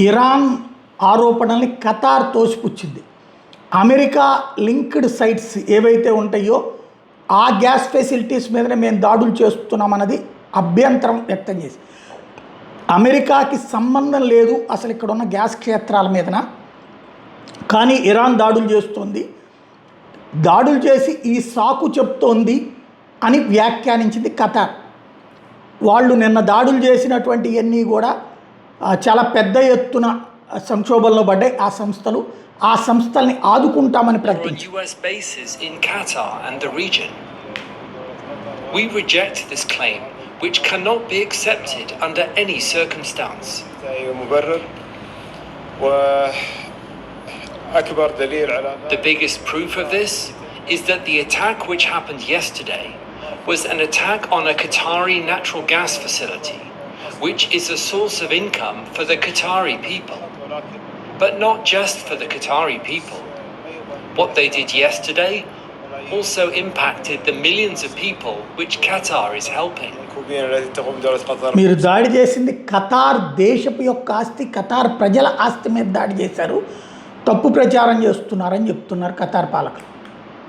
Iran ఆరోపణల్ని Qatar తోసిపుచ్చింది. America linked sites ఏవైతే ఉంటాయో ఆ గ్యాస్ ఫెసిలిటీస్ మీదనే మేము దాడులు చేస్తున్నామన్నది అభ్యంతరం వ్యక్తం చేసి, అమెరికాకి సంబంధం లేదు అసలు ఇక్కడ ఉన్న గ్యాస్ క్షేత్రాల మీదన, కానీ ఇరాన్ దాడులు చేస్తోంది, దాడులు చేసి ఈ సాకు చెప్తోంది అని వ్యాఖ్యానించింది ఖతార్. వాళ్ళు నిన్న దాడులు చేసినటువంటి ఇవన్నీ కూడా చాలా పెద్ద ఎత్తున సంక్షోభంలో పడ్డాయి. ఆ సంస్థల్ని ఆదుకుంటామని ప్రకటించారు. US bases in Qatar and the region. We reject this claim, which cannot be accepted under any circumstance. The biggest proof of this is that the attack which happened yesterday was an attack on a Qatari natural gas facility, which is a source of income for the Qatari people. But not just for the Qatari people. What they did yesterday also impacted the millions of people which Qatar is helping. మీరు దాడి చేసింది Qatar దేశపు యొక్క ఆస్తి, Qatar ప్రజల ఆస్తి మీద దాడి చేశారు, తప్పు ప్రచారం చేస్తున్నారని చెప్తున్నారు ఖతార్ పాలకులు.